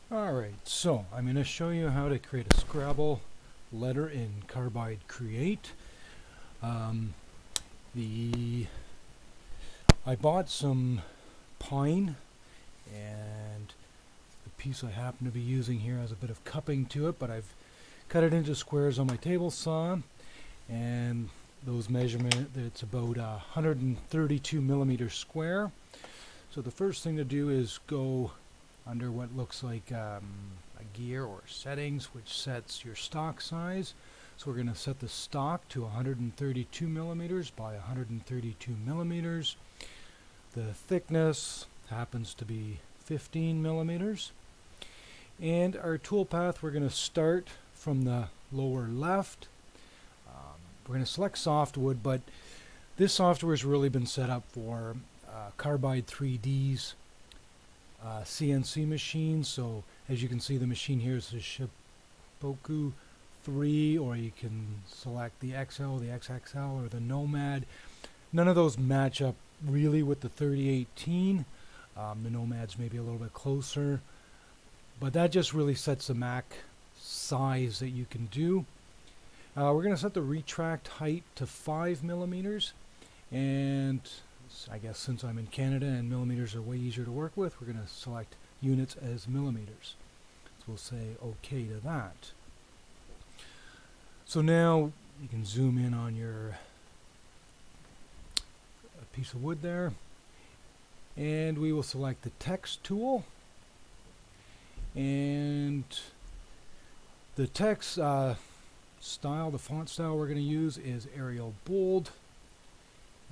Alright, so I'm going to show you how to create a Scrabble letter in Carbide Create. I bought some pine, and the piece I happen to be using here has a bit of cupping to it, but I've cut it into squares on my table saw, and those measurement, it's about 132 millimeters square. So the first thing to do is go under what looks like a gear or settings, which sets your stock size. So we're going to set the stock to 132 millimeters by 132 millimeters. The thickness happens to be 15 millimeters. And our toolpath, we're going to start from the lower left. We're going to select softwood, but this software has really been set up for Carbide 3D's CNC machine. So as you can see, the machine here is the Shippoku 3, or you can select the XL, the XXL, or the Nomad. None of those match up really with the 3018. The Nomad's maybe a little bit closer, but that just really sets the Mac size that you can do. We're going to set the retract height to 5 millimeters, and I guess since I'm in Canada and millimeters are way easier to work with, we're going to select units as millimeters. So we'll say OK to that. So now you can zoom in on your piece of wood there, and we will select the text tool, and the text style, the font style we're going to use is Arial Bold,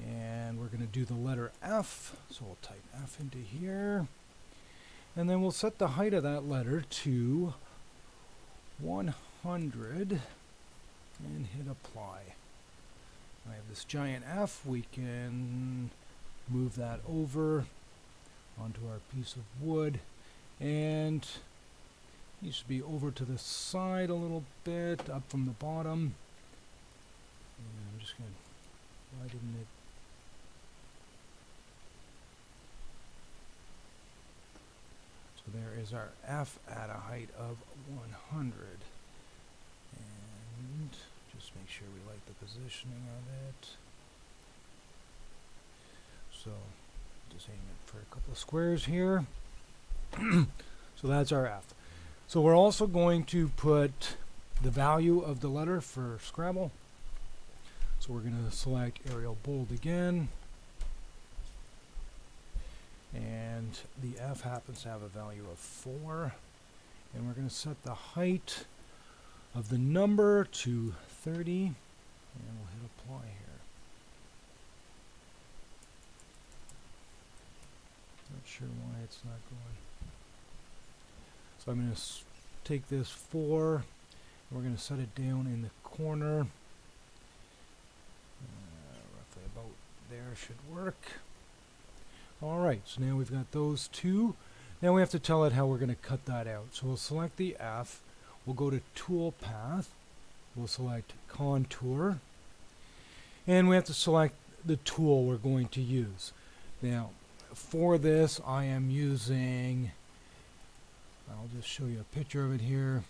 and we're going to do the letter F, so we'll type F into here, and then we'll set the height of that letter to 100 and hit apply. I have this giant F. We can move that over onto our piece of wood, and needs to be over to the side a little bit, up from the bottom. And I'm just going to, why didn't it? So there is our F at a height of 100. And just make sure we like the positioning of it. So just aim it for a couple of squares here. So that's our F. So we're also going to put the value of the letter for Scrabble. So we're going to select Arial Bold again. And the F happens to have a value of 4. And we're going to set the height of the number to 30. And we'll hit apply here. Not sure why it's not going. So I'm going to take this 4, and we're going to set it down in the corner. Roughly about there should work. Alright, so now we've got those two. Now we have to tell it how we're going to cut that out. So we'll select the F, we'll go to Toolpath, we'll select Contour, and we have to select the tool we're going to use. Now, for this I am using, I'll just show you a picture of it here.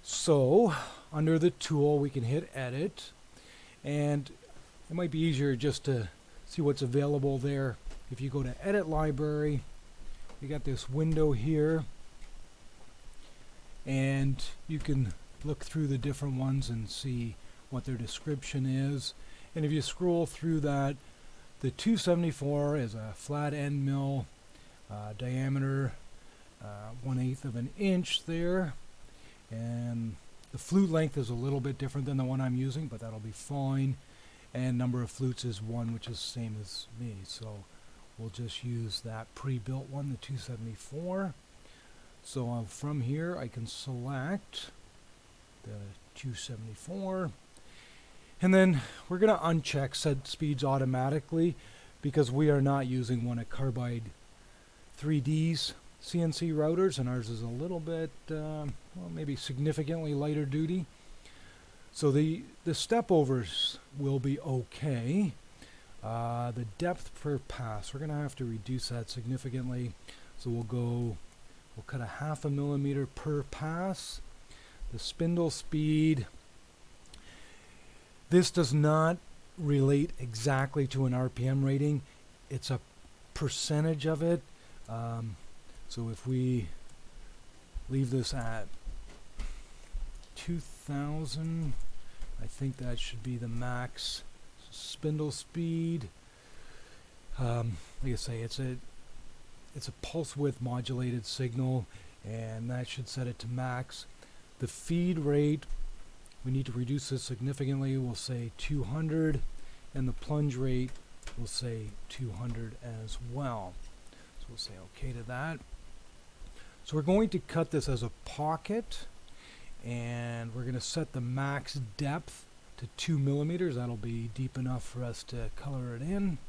So, under the tool we can hit edit, and it might be easier just to see what's available there. If you go to Edit Library, you got this window here, and you can look through the different ones and see what their description is. And if you scroll through that, the 274 is a flat end mill, diameter 1/8 of an inch there, and the flute length is a little bit different than the one I'm using, but that'll be fine. And number of flutes is 1, which is the same as me, so we'll just use that pre-built one, the 274. So from here I can select the 274, and then we're going to uncheck set speeds automatically, because we are not using one of Carbide 3D's CNC routers, and ours is a little bit, well, maybe significantly lighter duty. So the step overs will be okay. The depth per pass, we're going to have to reduce that significantly. So we'll cut a 0.5 millimeter per pass. The spindle speed, this does not relate exactly to an RPM rating. It's a percentage of it. So if we leave this at 2000, I think that should be the max spindle speed. Like I say, it's a pulse width modulated signal, and that should set it to max. The feed rate, we need to reduce this significantly. We'll say 200, and the plunge rate we'll say 200 as well. So we'll say okay to that. So we're going to cut this as a pocket, and we're going to set the max depth to 2 millimeters. That'll be deep enough for us to color it in,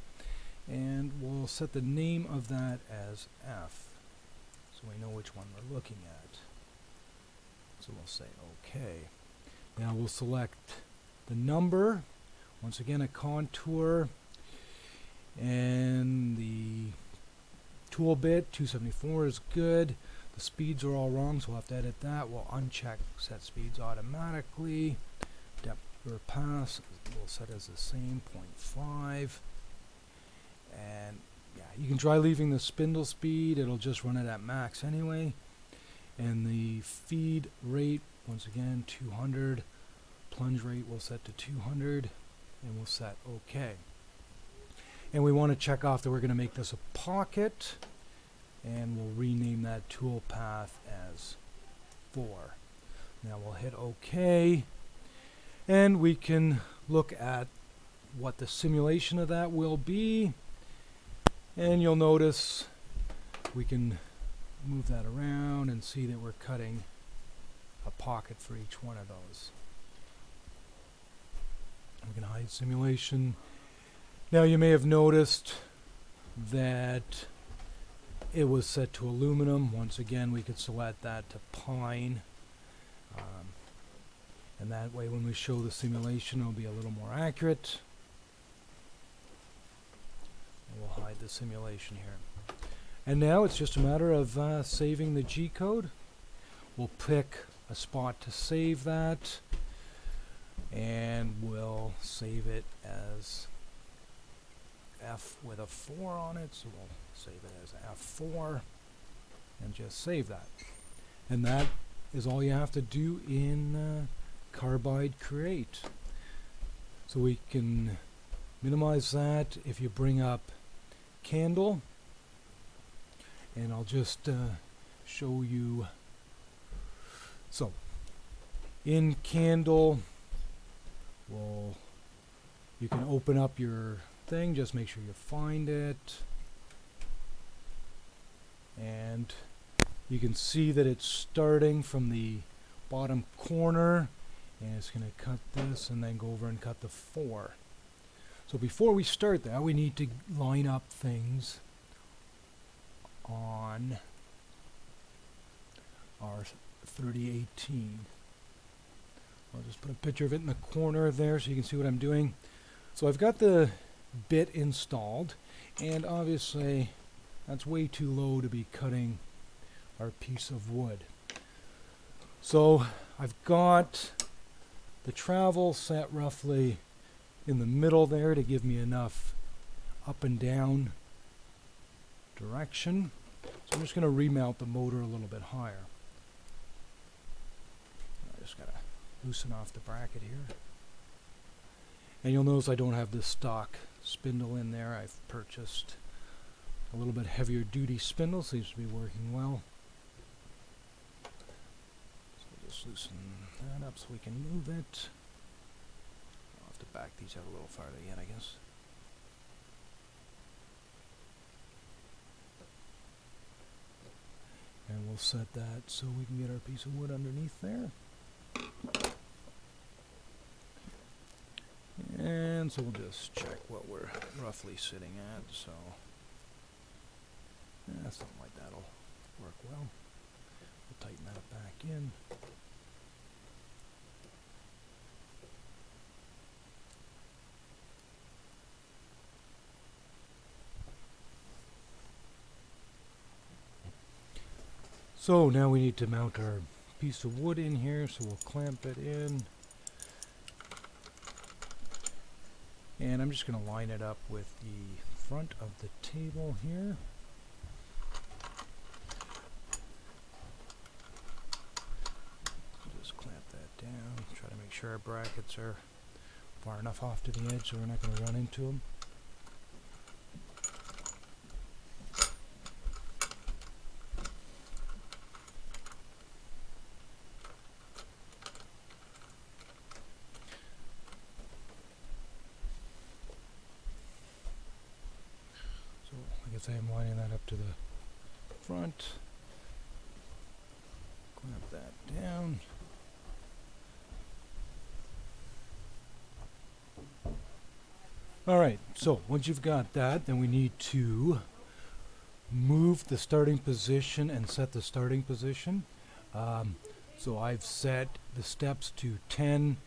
and we'll set the name of that as F, so we know which one we're looking at. So we'll say okay. Now we'll select the number, once again a contour, and the tool bit 274 is good. The speeds are all wrong, so we'll have to edit that. We'll uncheck set speeds automatically. Depth per pass we'll set as the same, 0.5. And yeah, you can try leaving the spindle speed, it'll just run it at max anyway. And the feed rate, once again 200. Plunge rate we'll set to 200, and we'll set OK. And we want to check off that we're going to make this a pocket, and we'll rename that tool path as 4. Now we'll hit OK, and we can look at what the simulation of that will be, and you'll notice we can move that around and see that we're cutting a pocket for each one of those. We can hide simulation. Now you may have noticed that it was set to aluminum. Once again, we could select that to pine, and that way when we show the simulation it'll be a little more accurate. And we'll hide the simulation here. And now it's just a matter of saving the G code. We'll pick a spot to save that, and we'll save it as F with a 4 on it, so we'll save it as F4 and just save that. And that is all you have to do in Carbide Create. So we can minimize that if you bring up Candle, and I'll just show you. So in Candle, you can open up your thing, just make sure you find it, and you can see that it's starting from the bottom corner, and it's going to cut this and then go over and cut the 4. So before we start that, we need to line up things on our 3018. I'll just put a picture of it in the corner there so you can see what I'm doing. So I've got the bit installed, and obviously that's way too low to be cutting our piece of wood. So I've got the travel set roughly in the middle there to give me enough up and down direction. So I'm just going to remount the motor a little bit higher. I just got to loosen off the bracket here. And you'll notice I don't have the stock spindle in there. I've purchased a little bit heavier duty spindle, seems to be working well. So just loosen that up so we can move it. I'll have to back these out a little farther yet, I guess. And we'll set that so we can get our piece of wood underneath there. And so we'll just check what we're roughly sitting at. So something like that'll work well. We'll tighten that back in. So now we need to mount our piece of wood in here, so we'll clamp it in. And I'm just going to line it up with the front of the table here. Just clamp that down, try to make sure our brackets are far enough off to the edge so we're not going to run into them. I'm lining that up to the front. Clamp that down. Alright, so once you've got that, then we need to move the starting position and set the starting position. So I've set the steps to 10.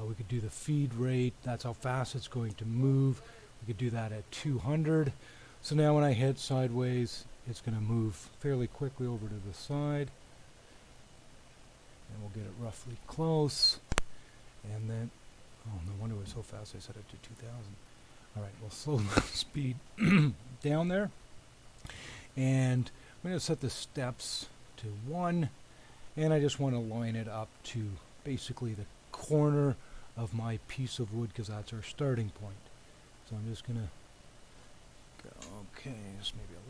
We could do the feed rate. That's how fast it's going to move. We could do that at 200. So now when I head sideways, it's going to move fairly quickly over to the side. And we'll get it roughly close. And then, oh, no wonder it was so fast I set it to 2000. Alright, we'll slow the speed down there. And I'm going to set the steps to 1. And I just want to line it up to basically the corner of my piece of wood because that's our starting point. So I'm just going to okay, just maybe a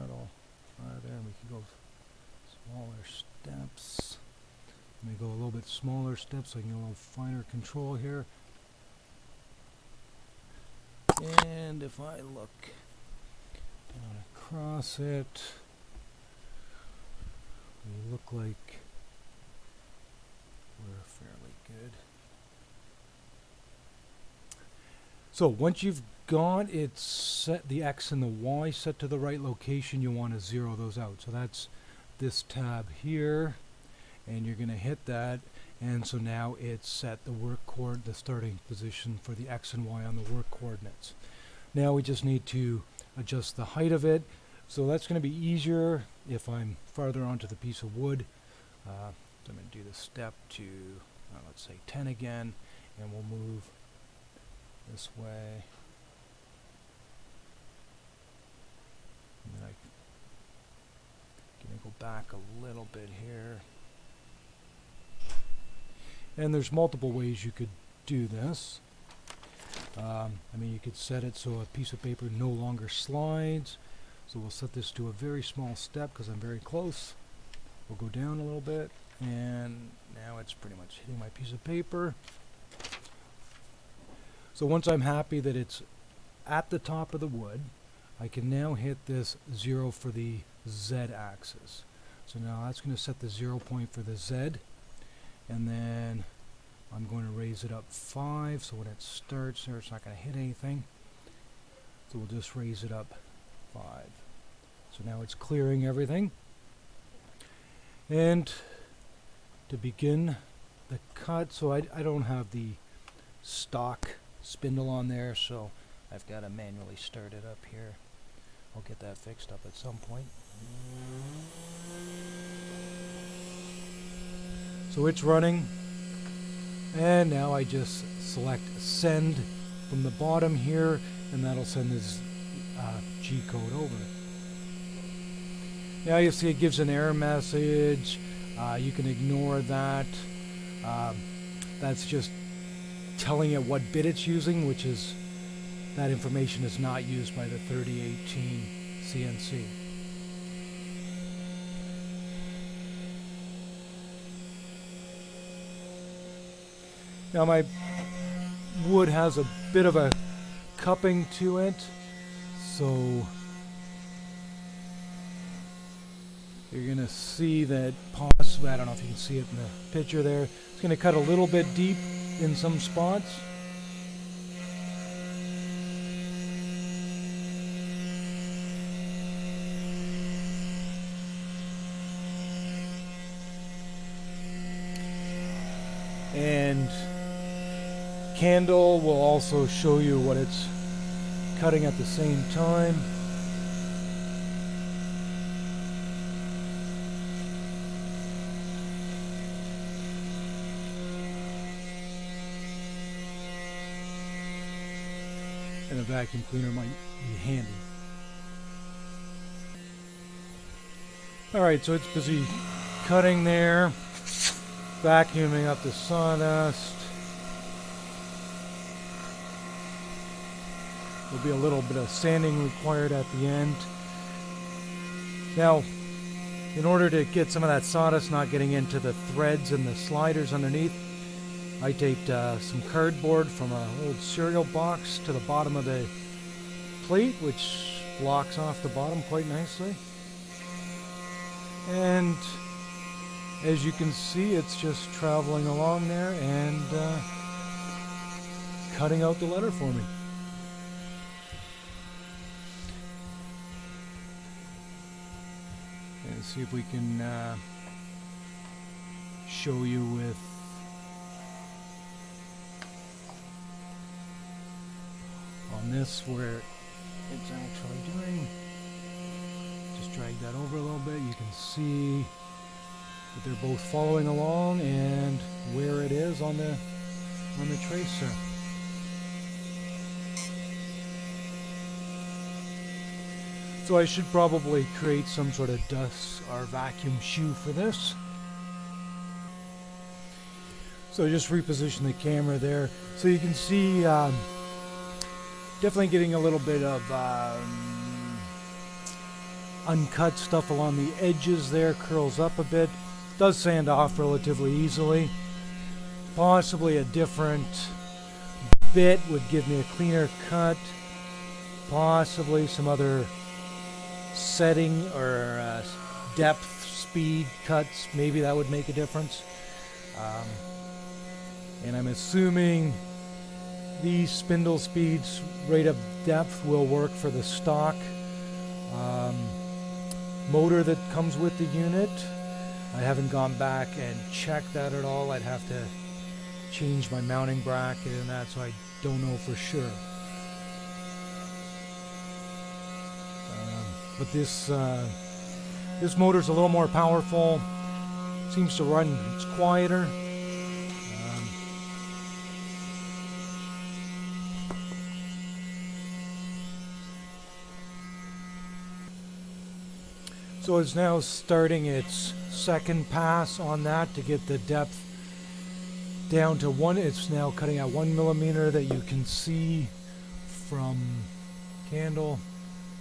little farther, and we can go smaller steps. Let me go a little bit smaller steps so I can get a little finer control here. And if I look down across it, we look like we're fairly good. So once you've got it set, the X and the Y set to the right location, you want to zero those out. So that's this tab here, and you're going to hit that, and so now it's set the starting position for the X and Y on the work coordinates. Now we just need to adjust the height of it. So that's going to be easier if I'm farther onto the piece of wood. So I'm going to do the step to, let's say 10 again, and we'll move this way. And then I'm going to go back a little bit here. And there's multiple ways you could do this. I mean, you could set it so a piece of paper no longer slides. So we'll set this to a very small step because I'm very close. We'll go down a little bit, and now it's pretty much hitting my piece of paper. So once I'm happy that it's at the top of the wood, I can now hit this 0 for the Z axis. So now that's going to set the 0 point for the Z, and then I'm going to raise it up 5, so when it starts there, it's not going to hit anything. So we'll just raise it up 5. So now it's clearing everything. And to begin the cut, so I don't have the stock spindle on there, so I've got to manually start it up here. I'll get that fixed up at some point. So it's running, and now I just select send from the bottom here, and that'll send this G code over. Now you see it gives an error message. You can ignore that. That's just telling it what bit it's using, which is that information is not used by the 3018 CNC. Now my wood has a bit of a cupping to it, so you're going to see that possibly, I don't know if you can see it in the picture there, it's going to cut a little bit deep in some spots. and candle will also show you what it's cutting at the same time. And a vacuum cleaner might be handy. Alright, so it's busy cutting there, vacuuming up the sawdust. There'll be a little bit of sanding required at the end. Now, in order to get some of that sawdust not getting into the threads and the sliders underneath, I taped some cardboard from an old cereal box to the bottom of the plate, which blocks off the bottom quite nicely. And as you can see, it's just traveling along there and cutting out the letter for me. And see if we can show you with on this where it's actually doing. Just drag that over a little bit. You can see that they're both following along and where it is on the tracer. So I should probably create some sort of dust or vacuum shoe for this. So just reposition the camera there so you can see definitely getting a little bit of uncut stuff along the edges there, curls up a bit, does sand off relatively easily. Possibly a different bit would give me a cleaner cut, possibly some other setting or depth, speed cuts, maybe that would make a difference. And I'm assuming these spindle speeds, rate of depth will work for the stock motor that comes with the unit. I haven't gone back and checked that at all. I'd have to change my mounting bracket and that, so I don't know for sure. But this motor's a little more powerful. Seems to run, it's quieter. So it's now starting its second pass on that to get the depth down to 1. It's now cutting at 1 millimeter that you can see from candle.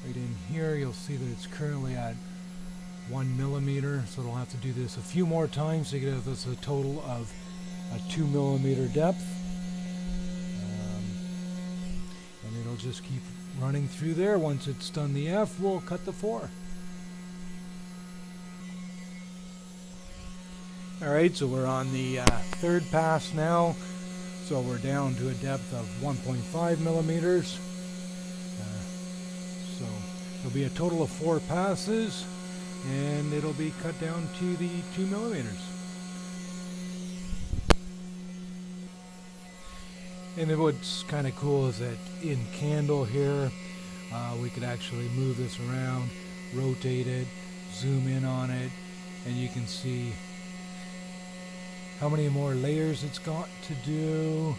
Right in here you'll see that it's currently at 1 millimeter, so it'll have to do this a few more times to get us a total of a 2 millimeter depth. And it'll just keep running through there. Once it's done the F, we'll cut the 4. Alright, so we're on the third pass now. So we're down to a depth of 1.5 millimeters. So there'll be a total of 4 passes, and it'll be cut down to the 2 millimeters. And then what's kind of cool is that in candle here, we could actually move this around, rotate it, zoom in on it, and you can see how many more layers it's got to do.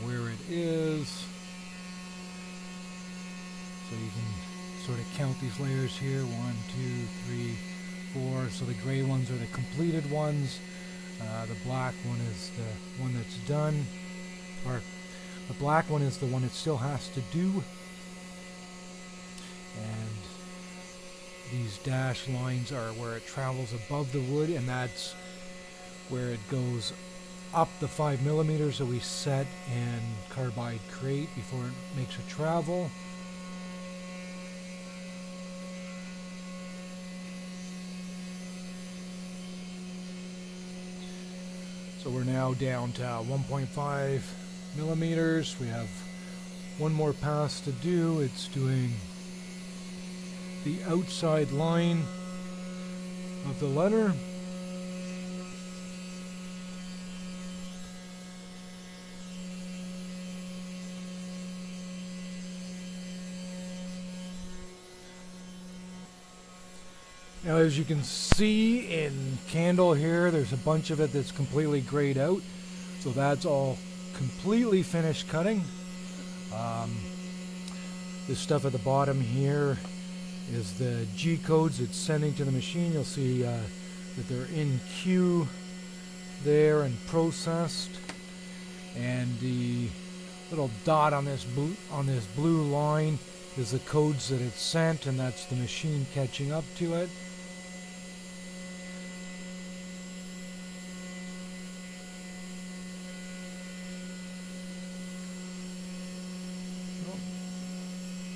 Where it is. So you can sort of count these layers here. 1, 2, 3, 4. So the gray ones are the completed ones. The black one is the one that's done. Or the black one is the one it still has to do. And these dashed lines are where it travels above the wood, and that's where it goes up the 5 millimeters that we set in Carbide Create before it makes a travel. So we're now down to 1.5 millimeters. We have one more pass to do. It's doing the outside line of the letter. Now, as you can see in candle here, there's a bunch of it that's completely grayed out. So that's all completely finished cutting. This stuff at the bottom here is the G codes it's sending to the machine. You'll see that they're in queue there and processed. And the little dot on this blue line is the codes that it's sent, and that's the machine catching up to it.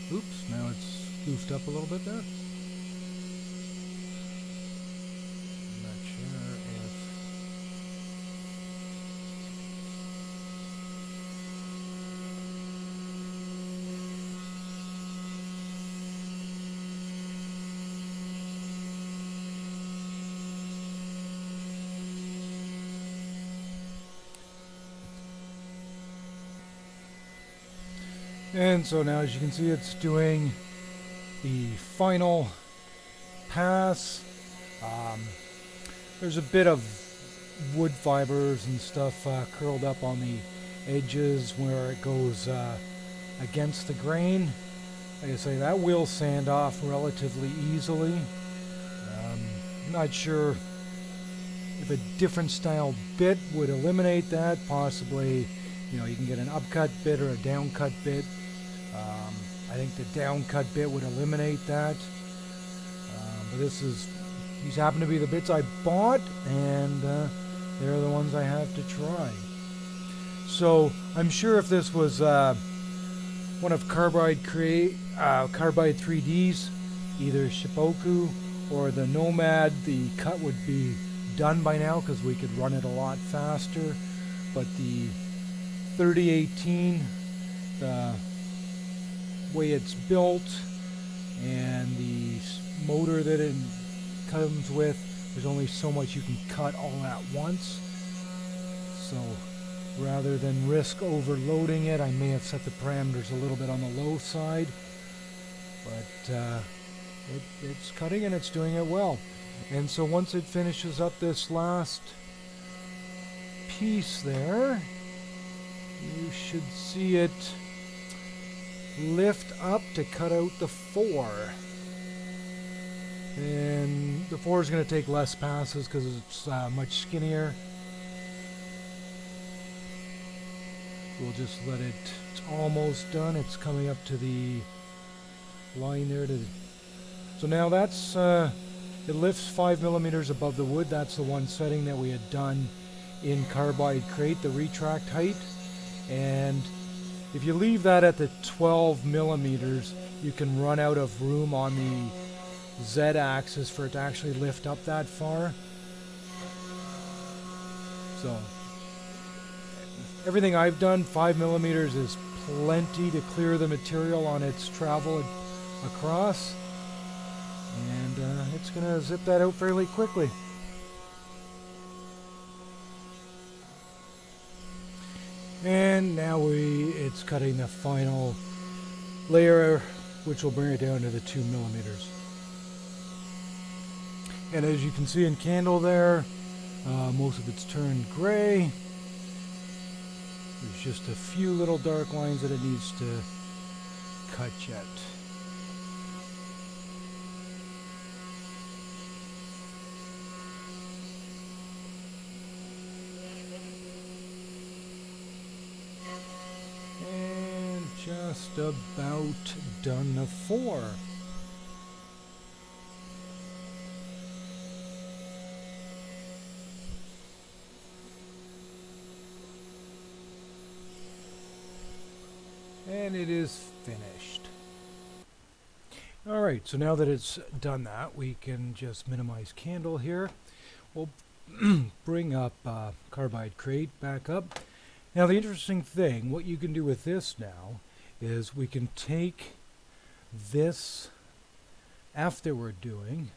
Oops, now it's goofed up a little bit there. I'm not sure if... And so now, as you can see, it's doing the final pass. There's a bit of wood fibers and stuff curled up on the edges where it goes against the grain. Like I say, that will sand off relatively easily. I'm not sure if a different style bit would eliminate that. Possibly, you know, you can get an upcut bit or a downcut bit. I think the downcut bit would eliminate that. But these happen to be the bits I bought, and they're the ones I have to try. So I'm sure if this was one of Carbide Create, Carbide 3D's, either Shippoku or the Nomad, the cut would be done by now because we could run it a lot faster. But the 3018, the way it's built and the motor that it comes with, there's only so much you can cut all at once. So rather than risk overloading it, I may have set the parameters a little bit on the low side, but it's cutting and it's doing it well. And so once it finishes up this last piece there, you should see it lift up to cut out the 4. And the 4 is going to take less passes because it's much skinnier. We'll just let it, it's almost done. It's coming up to the line there. So now that's, it lifts 5 millimeters above the wood. That's the one setting that we had done in Carbide Create, the retract height. And if you leave that at the 12 millimeters, you can run out of room on the Z-axis for it to actually lift up that far. So everything I've done, 5 millimeters is plenty to clear the material on its travel across. And it's going to zip that out fairly quickly. And now it's cutting the final layer, which will bring it down to the 2 millimeters. And as you can see in candle there, most of it's turned gray. There's just a few little dark lines that it needs to cut yet. Just about done the 4. And it is finished. Alright, so now that it's done that, we can just minimize candle here. We'll bring up Carbide Create back up. Now the interesting thing, what you can do with this now is we can take this F that we're doing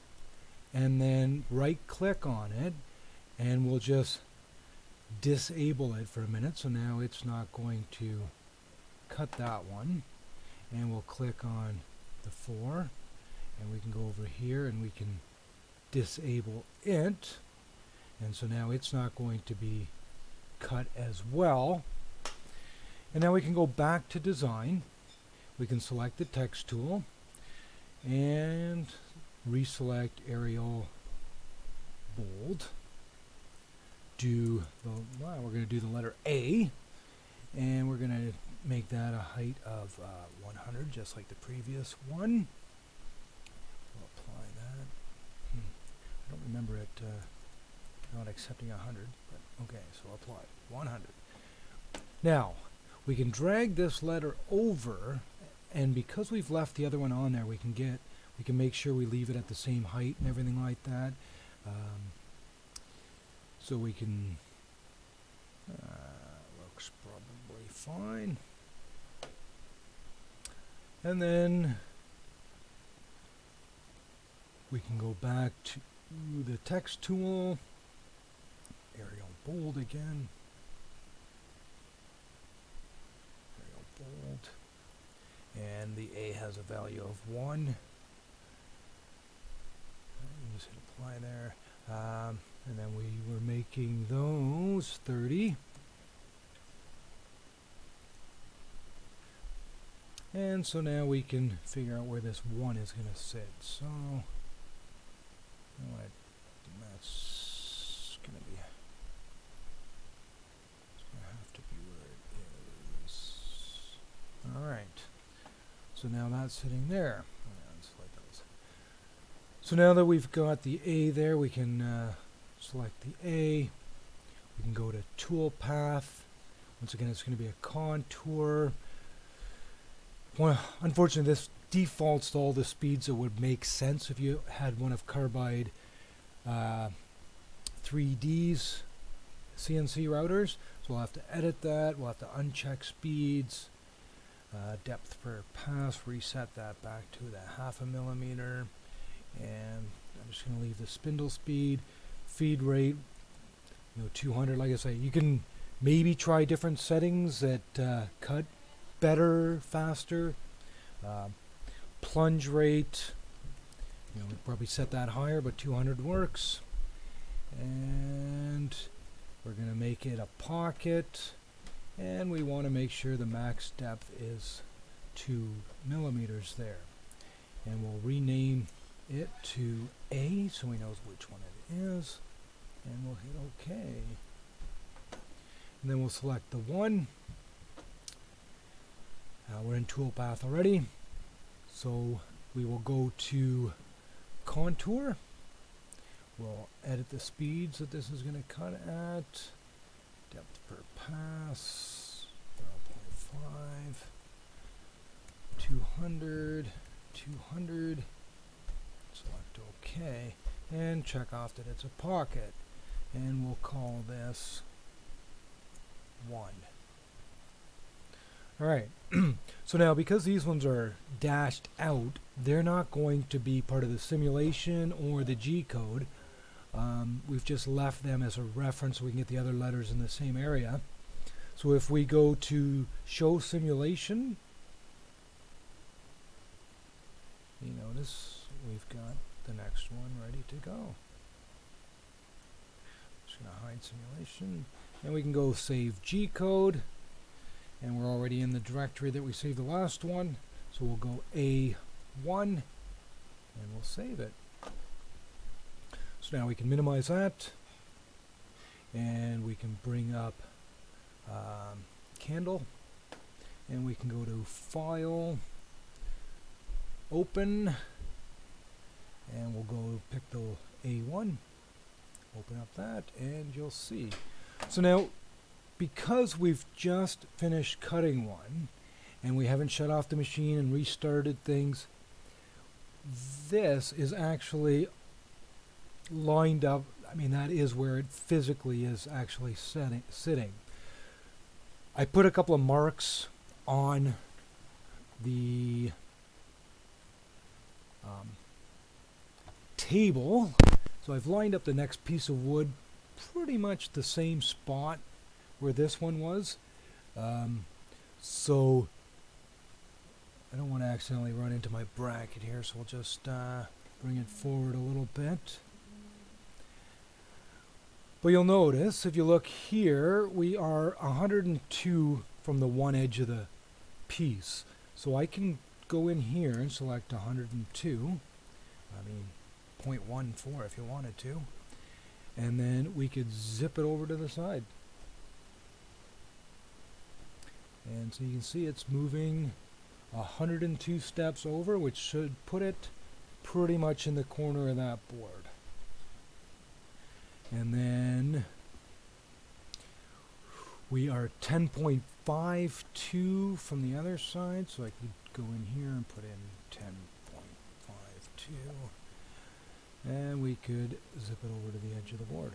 and then right click on it, and we'll just disable it for a minute. So now it's not going to cut that one, and we'll click on the 4, and we can go over here and we can disable it, and so now it's not going to be cut as well. And now we can go back to design. We can select the text tool and reselect Arial bold. We're going to do the letter A, and we're going to make that a height of 100, just like the previous one. We'll apply that. I don't remember it not accepting 100, but okay, so apply 100. Now we can drag this letter over, and because we've left the other one on there, we can make sure we leave it at the same height and everything like that. So we can looks probably fine. And then we can go back to the text tool, Arial bold again, Arial bold, and the A has a value of 1. Just hit apply there, and then we were making those 30. And so now we can figure out where this 1 is going to sit. So that's going to have to be where it is. All right. So now that's sitting there. So now that we've got the A there, we can select the A. We can go to tool path. Once again, it's going to be a contour. Well, unfortunately, this defaults to all the speeds that would make sense if you had one of Carbide 3D's CNC routers. So we'll have to edit that. We'll have to uncheck speeds, depth per pass, reset that back to the 0.5 millimeter. And I'm just going to leave the spindle speed, feed rate, 200. Like I say, you can maybe try different settings that cut better, faster. Plunge rate, we'd probably set that higher, but 200 works. And we're going to make it a pocket, and we want to make sure the max depth is 2 millimeters there. And we'll rename it to A so he knows which one it is, and we'll hit OK. And then we'll select the 1. We're in toolpath already, so we will go to contour. We'll edit the speeds that this is going to cut at. Depth per pass 0.5, 200, 200. Select OK, and check off that it's a pocket, and we'll call this 1. Alright, so now because these ones are dashed out, they're not going to be part of the simulation or the G code. We've just left them as a reference so we can get the other letters in the same area. So if we go to show simulation, you notice we've got the next one ready to go. Just going to hide simulation, and we can go save G code, and we're already in the directory that we saved the last one, so we'll go A1 and we'll save it. So now we can minimize that, and we can bring up Candle, and we can go to File, Open, and we'll go pick the A1, open up that, and you'll see. So now, because we've just finished cutting one, and we haven't shut off the machine and restarted things, this is actually lined up. I mean, that is where it physically is actually sitting. I put a couple of marks on the table. So I've lined up the next piece of wood pretty much the same spot where this one was. So I don't want to accidentally run into my bracket here, so we'll just bring it forward a little bit. But you'll notice, if you look here, we are 102 from the one edge of the piece. So I can go in here and select 102. I mean, 0.14 if you wanted to. And then we could zip it over to the side. And so you can see it's moving 102 steps over, which should put it pretty much in the corner of that board. And then we are 10.52 from the other side, so I could go in here and put in 10.52. And we could zip it over to the edge of the board.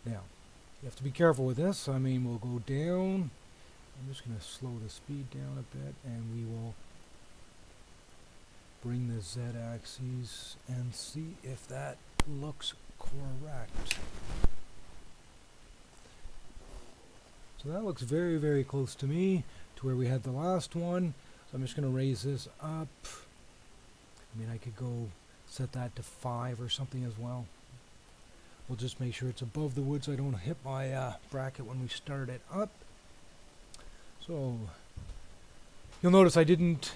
Now, you have to be careful with this. I mean, we'll go down. I'm just going to slow the speed down a bit, and we will bring the Z-axis and see if that looks correct. So that looks very, very close to me, to where we had the last one. So I'm just going to raise this up. I mean, I could go set that to 5 or something as well. We'll just make sure it's above the wood so I don't hit my bracket when we start it up. So you'll notice I didn't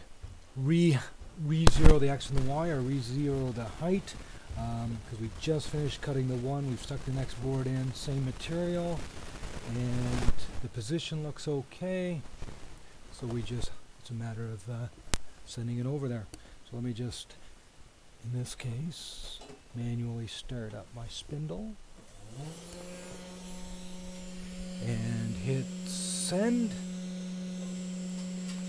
re-zero the X and the Y or re-zero the height because we just finished cutting the one. We've stuck the next board in, same material, and the position looks okay. So it's a matter of sending it over there. So let me just, in this case, manually start up my spindle and hit send.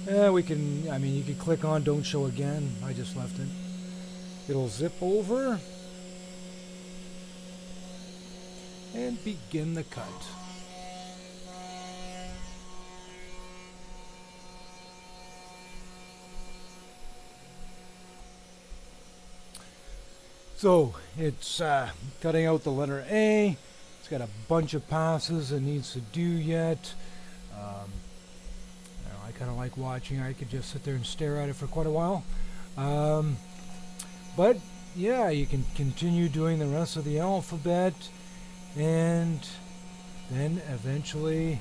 We can, I mean, you could click on don't show again. I just left it. It'll zip over and begin the cut. So it's cutting out the letter A. It's got a bunch of passes it needs to do yet. I kind of like watching. I could just sit there and stare at it for quite a while. But yeah, you can continue doing the rest of the alphabet, and then eventually